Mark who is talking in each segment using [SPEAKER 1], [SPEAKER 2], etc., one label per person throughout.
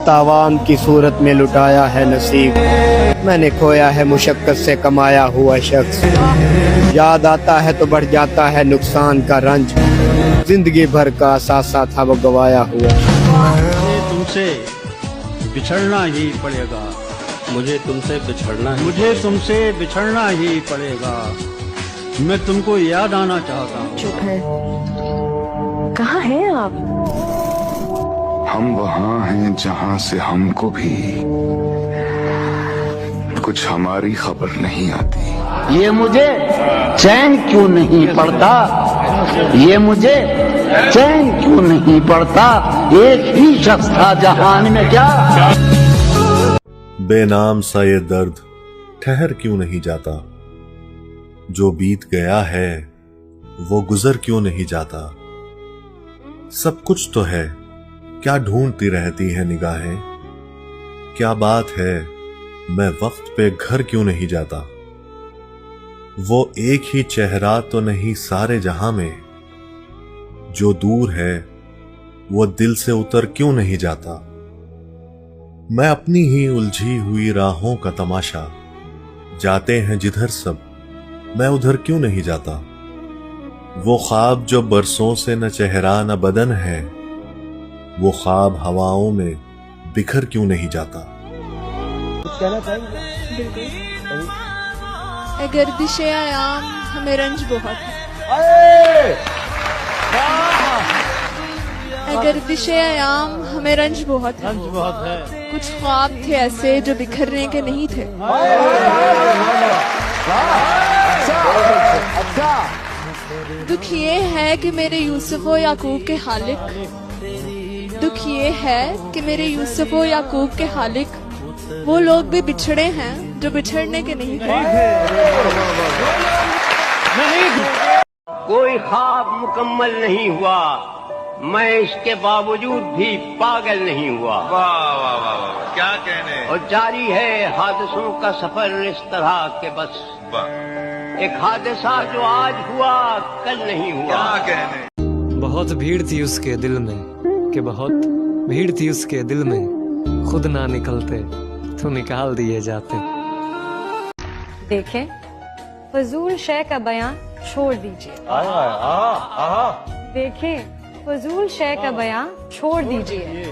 [SPEAKER 1] तावान की सूरत में लुटाया है नसीब, मैंने खोया है मुशक्कत से कमाया हुआ शख्स। याद आता है तो बढ़ जाता है नुकसान का रंज, जिंदगी भर का सासा था वो गवाया हुआ।
[SPEAKER 2] मुझे तुमसे बिछड़ना ही पड़ेगा,
[SPEAKER 3] मुझे तुमसे बिछड़ना ही
[SPEAKER 2] मुझे तुमसे बिछड़ना ही पड़ेगा। मैं तुमको याद आना चाहता हूँ।
[SPEAKER 4] चुप है, कहाँ हैं आप?
[SPEAKER 5] हम वहाँ हैं जहाँ से हमको भी कुछ हमारी खबर नहीं आती।
[SPEAKER 6] ये मुझे चैन क्यों नहीं पड़ता, ये मुझे चैन क्यों नहीं पड़ता, एक ही शख्स था जहान में क्या।
[SPEAKER 7] बेनाम सा ये दर्द ठहर क्यों नहीं जाता, जो बीत गया है वो गुजर क्यों नहीं जाता। सब कुछ तो है, क्या ढूंढती रहती है निगाहें, क्या बात है मैं वक्त पे घर क्यों नहीं जाता। वो एक ही चेहरा तो नहीं सारे जहां में, जो दूर है वो दिल से उतर क्यों नहीं जाता। मैं अपनी ही उलझी हुई राहों का तमाशा, जाते हैं जिधर सब मैं उधर क्यों नहीं जाता। वो ख्वाब जो बरसों से न चेहरा न बदन है, वो ख्वाब हवाओं में बिखर क्यों नहीं जाता।
[SPEAKER 8] गर्दिशे आयाम हमें रंज बहुत है, गर्दिशे आयाम हमें रंज बहुत है। कुछ ख्वाब थे ऐसे जो बिखरने के नहीं थे। दुख ये है कि मेरे यूसुफ व याकूब के खालिक, दुख ये है कि मेरे यूसुफ व याकूब के खालिक वो लोग भी बिछड़े हैं जो बिछड़ने के नहीं थे।
[SPEAKER 9] कोई ख्वाब मुकम्मल नहीं हुआ, मैं इसके बावजूद भी पागल नहीं हुआ।
[SPEAKER 10] वाह वाह वाह वाह, क्या कहने।
[SPEAKER 9] और जारी है हादसों का सफर इस तरह के बस, एक हादसा जो आज हुआ कल नहीं हुआ।
[SPEAKER 10] क्या कहने।
[SPEAKER 3] बहुत भीड़ थी उसके दिल में, कि बहुत भीड़ थी उसके दिल में, खुद ना निकलते तो निकाल दिए जाते।
[SPEAKER 11] देखें, फजूल शय का बयान छोड़ दीजिए। देखें, फजूल शय का बयान छोड़ दीजिए,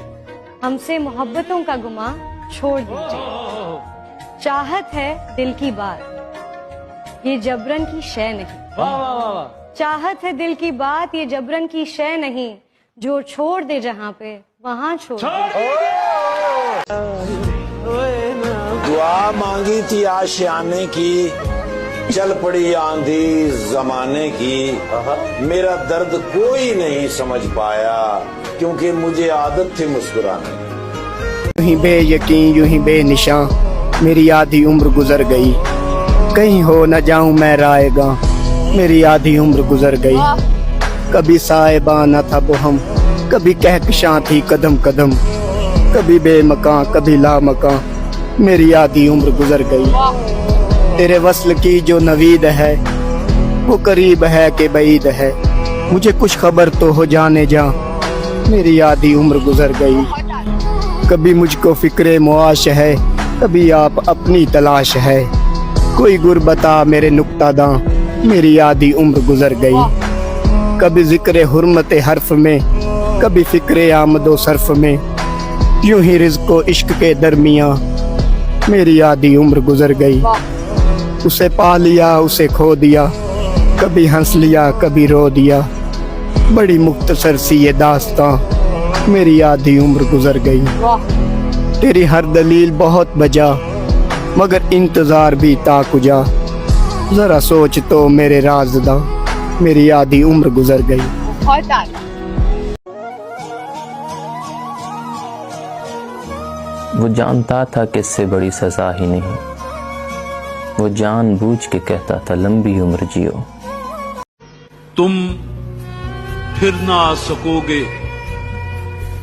[SPEAKER 11] हमसे मोहब्बतों का गुमा छोड़ दीजिए। चाहत है दिल की बात, ये जबरन की शय नहीं। चाहत है दिल की बात, ये जबरन की शय नहीं, जो छोड़ दे जहाँ पे वहाँ छोड़ दे।
[SPEAKER 12] दुआ मांगी थी आशियाने की, चल पड़ी आंधी जमाने की। मेरा दर्द कोई नहीं समझ पाया, क्योंकि मुझे आदत थी मुस्कुराने।
[SPEAKER 1] यूं ही बेयकीन यूं ही बेनिशान मेरी आधी उम्र गुजर गई, कहीं हो न जाऊं मैं रायगा मेरी आधी उम्र गुजर गई। कभी साहिबाना था वो हम, कभी कहकशां थी कदम कदम, कभी बेमकां कभी लामकां मेरी आधी उम्र गुजर गई। तेरे वस्ल की जो नवीद है वो करीब है कि बईद है, मुझे कुछ खबर तो हो जाने जा मेरी आधी उम्र गुजर गई। कभी मुझको फिक्रे मुआश है, कभी आप अपनी तलाश है, कोई गुरबता मेरे नुक्तादां मेरी आधी उम्र गुजर गई। कभी जिक्र हुर्मत हर्फ में, कभी फिक्रे आमदो सर्फ में, यूं ही रिज़्क़ो इश्क के दरमियां मेरी आधी उम्र गुजर गई। उसे पा लिया उसे खो दिया, कभी हंस लिया कभी रो दिया, बड़ी मुख्तसर सी ये दास्तां मेरी आधी उम्र गुजर गई। तेरी हर दलील बहुत बजा, मगर इंतजार भी ताकुजा, जरा सोच तो मेरे राज़दा मेरी आधी उम्र गुजर गई।
[SPEAKER 13] वो जानता था कि इससे बड़ी सजा ही नहीं, वो जानबूझ के कहता था लंबी उम्र जियो।
[SPEAKER 2] तुम फिर ना आ सकोगे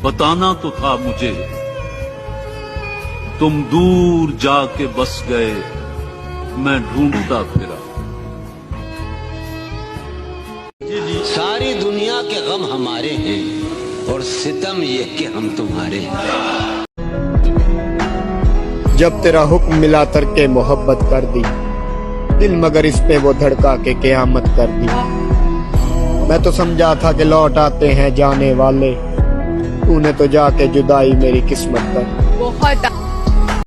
[SPEAKER 2] बताना तो था मुझे, तुम दूर जाके बस गए मैं ढूंढता फिरा।
[SPEAKER 9] सारी दुनिया के गम हमारे हैं और सितम ये कि हम तुम्हारे हैं।
[SPEAKER 1] जब तेरा हुक्म मिला तरके मोहब्बत कर दी, दिल मगर इस पे वो धड़का के क़यामत कर दी। मैं तो समझा था कि लौट आते हैं जाने वाले, तूने तो जाके जुदाई मेरी किस्मत कर।
[SPEAKER 8] बहुत